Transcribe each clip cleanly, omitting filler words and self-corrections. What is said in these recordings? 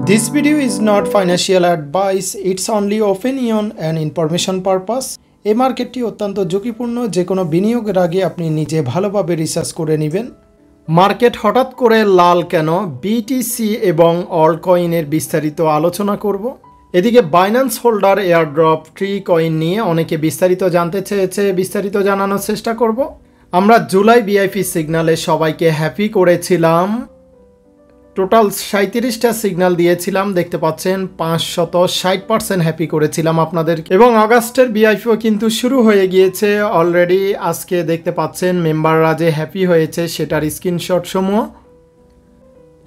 This video is not financial advice, it's only opinion and information purpose. এই মার্কেটটি অত্যন্ত ঝুঁকিপূর্ণ, যে কোনো বিনিয়োগের আগে আপনি নিজে ভালোভাবে রিসার্চ করে নেবেন। মার্কেট হঠাৎ করে লাল কেন, বিটিসি এবং অল্ট কয়েনের বিস্তারিত আলোচনা করব। এদিকে Binance holder airdrop tree coin নিয়ে অনেকে বিস্তারিত জানতে চেয়েছে, বিস্তারিত জানানোর চেষ্টা করব। আমরা জুলাই ভিআইপি সিগনালে সবাইকে হ্যাপি করেছিলাম। টোটাল 37টা সিগন্যাল দিয়েছিলাম, দেখতে পাচ্ছেন 560% হ্যাপি করেছিলাম আপনাদের। এবং আগস্টের ভিআইপিও কিন্তু শুরু হয়ে গিয়েছে অলরেডি। আজকে দেখতে পাচ্ছেন মেম্বাররা যে হ্যাপি হয়েছে সেটার স্ক্রিনশট সমূহ।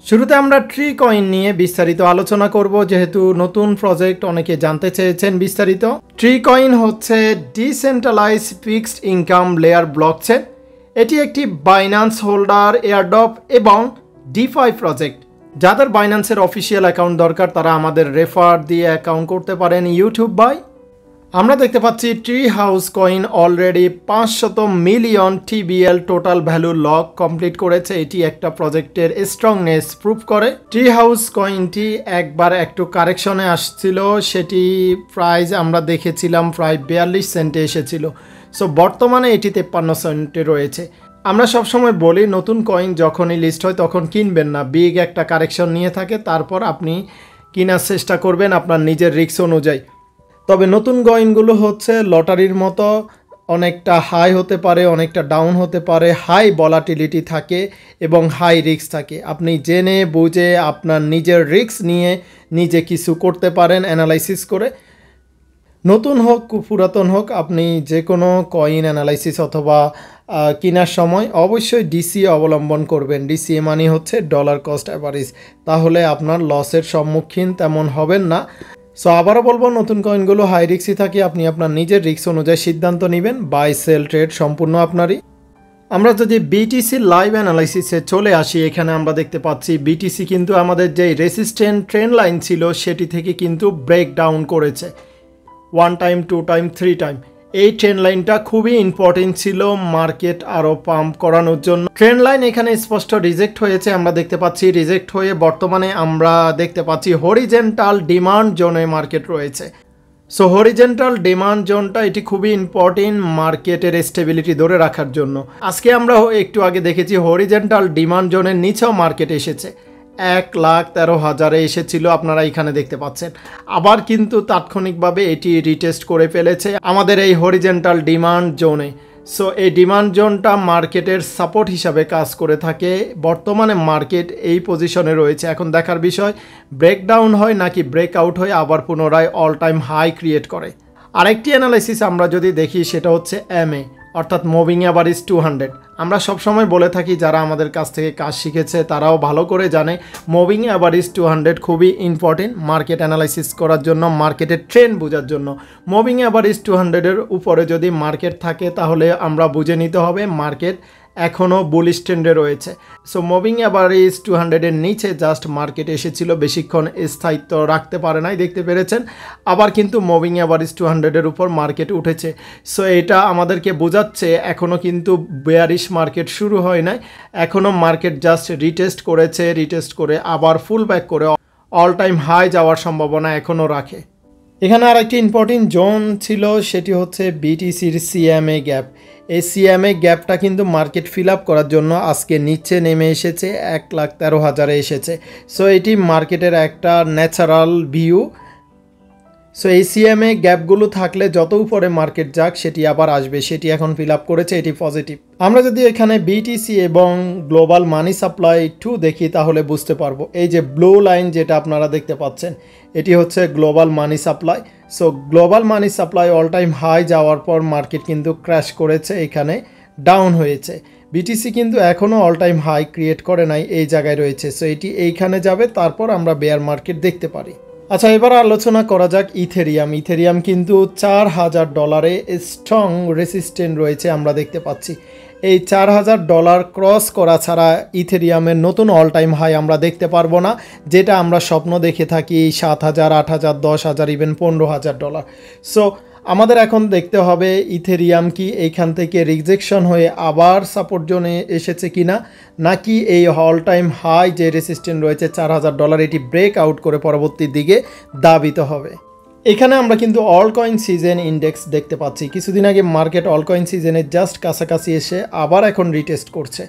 শুরুতে আমরা ট্রি কয়েন নিয়ে বিস্তারিত আলোচনা করব, যেহেতু নতুন প্রজেক্ট অনেকে জানতে চেয়েছেন বিস্তারিত। ট্রি কয়েন হচ্ছে decentralise fixed income layer blockchain. এটি একটি বাইন্যান্স হোল্ডার এয়ারড্রপ এবং ডিফাই প্রজেক্ট। যাদের বাইন্যান্সের অফিসিয়াল অ্যাকাউন্ট দরকার তারা আমাদের রেফার দিয়ে অ্যাকাউন্ট করতে পারেন ইউটিউব বাই। আমরা দেখতে পাচ্ছি tree house coin already 500 million TBL total value lock complete করেছে। এটি একটা প্রজেক্টের স্ট্রংনেস প্রুভ করে। ট্রি হাউস কয়েনটি একবার একটু কারেকশনে আসছিল, সেটি প্রাইস আমরা দেখেছিলাম প্রায় 42 সেন্টে এসেছিল। সো বর্তমানে এটি 53 সেন্টে রয়েছে। আমরা সবসময় বলি নতুন কয়েন যখনই লিস্ট হয় তখন কিনবেন না, বিগ একটা কারেকশন নিয়ে থাকে তারপর আপনি কেনার চেষ্টা করবেন আপনার নিজের রিস্ক অনুযায়ী। তবে নতুন কয়েনগুলো হচ্ছে লটারির মতো, অনেকটা হাই হতে পারে, অনেকটা ডাউন হতে পারে, হাই ভলাটিলিটি থাকে এবং হাই রিস্ক থাকে। আপনি জেনে বুঝে আপনার নিজের রিস্ক নিয়ে নিজে কিছু করতে পারেন অ্যানালাইসিস করে। নতুন হোক পুরাতন হোক, আপনি যে কোনো কয়েন অ্যানালাইসিস অথবা কেনার সময় অবশ্যই ডিসিএ অবলম্বন করবেন। ডিসিএ মানে হচ্ছে ডলার কস্ট অ্যাভারেজ, তাহলে আপনার লসের সম্মুখীন তেমন হবেন না। সো আবারও বলবো, নতুন কয়েনগুলো হাই রিস্কই থাকে, আপনি আপনার নিজের রিস্ক অনুযায়ী সিদ্ধান্ত নেবেন। বাই সেল ট্রেড সম্পূর্ণ আপনারই। আমরা যদি বিটিসি লাইভ অ্যানালাইসিসে চলে আসি, এখানে আমরা দেখতে পাচ্ছি বিটিসি কিন্তু আমাদের যে রেসিস্ট্যান্ট ট্রেন্ড লাইন ছিল সেটি থেকে কিন্তু ব্রেক ডাউন করেছে 1 টাইম 2 টাইম 3 টাইম। এই ট্রেন্ড লাইনটা খুবই ইম্পর্টেন্ট ছিল মার্কেট আরও পাম্প করানোর জন্য। ট্রেন্ড লাইন এখানে স্পষ্ট রিজেক্ট হয়েছে, আমরা দেখতে পাচ্ছি রিজেক্ট হয়ে বর্তমানে আমরা দেখতে পাচ্ছি হরিজেন্টাল ডিমান্ড জোনে মার্কেট রয়েছে। সো হরিজেন্টাল ডিমান্ড জোনটা এটি খুবই ইম্পর্টেন্ট মার্কেটের স্টেবিলিটি ধরে রাখার জন্য। আজকে আমরা একটু আগে দেখেছি হরিজেন্টাল ডিমান্ড জোনের নিচেও মার্কেট এসেছে, 1,13,000 এসেছিল, আপনারা এখানে দেখতে পাচ্ছেন। আবার কিন্তু তাৎক্ষণিকভাবে এটি রিটেস্ট করে ফেলেছে আমাদের এই হরিজেন্টাল ডিমান্ড জোনে। সো এই ডিমান্ড জোনটা মার্কেটের সাপোর্ট হিসাবে কাজ করে থাকে। বর্তমানে মার্কেট এই পজিশনে রয়েছে। এখন দেখার বিষয় ব্রেকডাউন হয় নাকি ব্রেকআউট হয় আবার পুনরায় অল টাইম হাই ক্রিয়েট করে। আরেকটি অ্যানালাইসিস আমরা যদি দেখি সেটা হচ্ছে এমএ অর্থাৎ মুভিং অ্যাভারেজ 200। আমরা সবসময় বলে থাকি, যারা আমাদের কাছ থেকে কাজ শিখেছে তারাও ভালো করে জানে মুভিং অ্যাভারেজ 200 খুবই ইম্পর্টেন্ট মার্কেট অ্যানালাইসিস করার জন্য, মার্কেটের ট্রেন্ড বোঝার জন্য। মুভিং অ্যাভারেজ 200-এর উপরে যদি মার্কেট থাকে তাহলে আমরা বুঝে নিতে হবে মার্কেট এখনও বুলিশ ট্রেন্ডে রয়েছে। সো মুভিং অ্যাভারেজ 200-এর নিচে জাস্ট মার্কেট এসেছিল, বেশিক্ষণ স্থায়িত্ব রাখতে পারে নাই, দেখতে পেরেছেন। আবার কিন্তু মুভিং অ্যাভারেজ 200-এর উপর মার্কেট উঠেছে। সো এটা আমাদেরকে বোঝাচ্ছে এখনও কিন্তু বেয়ারিশ মার্কেট শুরু হয় নাই, এখনও মার্কেট জাস্ট রিটেস্ট করেছে, রিটেস্ট করে আবার ফুল ব্যাক করে অল টাইম হাই যাওয়ার সম্ভাবনা এখনও রাখে। এখানে আরেকটি ইম্পর্টেন্ট জোন ছিল, সেটি হচ্ছে বিটিসির সিএমএ গ্যাপ। এই সিএমএ গ্যাপটা কিন্তু মার্কেট ফিল আপ করার জন্য আজকে নিচে নেমে এসেছে, 1,13,000 এসেছে। সো এটি মার্কেটের একটা ন্যাচারাল ভিউ। সো এই সিএমএ গ্যাপগুলো থাকলে যত উপরে মার্কেট যাক সেটি আবার আসবে, সেটি এখন ফিল আপ করেছে, এটি পজিটিভ। আমরা যদি এখানে বিটিসি এবং গ্লোবাল মানি সাপ্লাই 2 দেখি তাহলে বুঝতে পারবো। এই যে ব্লু লাইন যেটা আপনারা দেখতে পাচ্ছেন এটি হচ্ছে global money supply. So global money supply all time high যাওয়ার পর মার্কেট কিন্তু ক্র্যাশ করেছে, এখানে ডাউন হয়েছে। বিটিসি কিন্তু এখনও অল টাইম হাই ক্রিয়েট করে নাই, এই জায়গায় রয়েছে। সো এটি এইখানে যাবে, তারপর আমরা বেয়ার মার্কেট দেখতে পারি। আচ্ছা, এবার আলোচনা করা যাক ইথেরিয়াম। ইথেরিয়াম কিন্তু $4,000 স্ট্রং রেসিস্ট্যান্ট রয়েছে, আমরা দেখতে পাচ্ছি। এই $4,000 ক্রস করা ছাড়া ইথেরিয়ামের নতুন অল টাইম হাই আমরা দেখতে পারবো না, যেটা আমরা স্বপ্ন দেখে থাকি $7,000, $8,000, $10,000, ইভেন $15,000। সো আমাদের এখন দেখতে হবে ইথেরিয়াম কি এইখান থেকে রিজেকশন হয়ে আবার সাপোর্ট জোনে এসেছে কিনা, নাকি এই অল টাইম হাই যে রেসিস্ট্যান্ট রয়েছে $4000 এটি ব্রেক আউট করে পরবর্তী দিকে দাবিত হবে। এখানে আমরা কিন্তু অল কয়েন সিজন ইন্ডেক্স দেখতে পাচ্ছি। কিছুদিন আগে মার্কেট অল কয়েন সিজনের জাস্ট কাছাকাছি এসে আবার এখন রিটেস্ট করছে।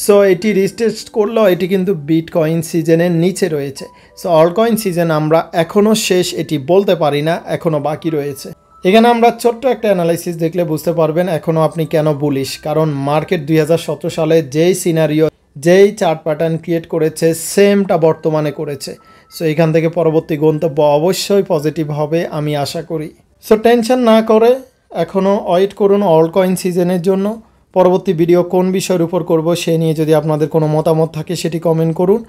সো এটি রিটেস্ট করলেও এটি কিন্তু বিটকয়েন সিজনের নিচে রয়েছে। সো অল কয়েন সিজন আমরা এখনও শেষ এটি বলতে পারি না, এখনও বাকি রয়েছে। এখানে আমরা ছোট্ট একটা অ্যানালাইসিস দেখলে বুঝতে পারবেন এখনও আপনি কেন বুলিশ। কারণ মার্কেট 2017 সালে যেই সিনারিও, যেই চার্ট প্যাটার্ন ক্রিয়েট করেছে সেমটা বর্তমানে করেছে। সো এখান থেকে পরবর্তী গন্তব্য অবশ্যই পজিটিভ হবে আমি আশা করি। সো টেনশন না করে এখনও ওয়েট করুন অল কয়েন সিজনের জন্য। পরবর্তী ভিডিও কোন বিষয়ের উপর করব সে নিয়ে যদি আপনাদের কোনো মতামত থাকে সেটি কমেন্ট করুন।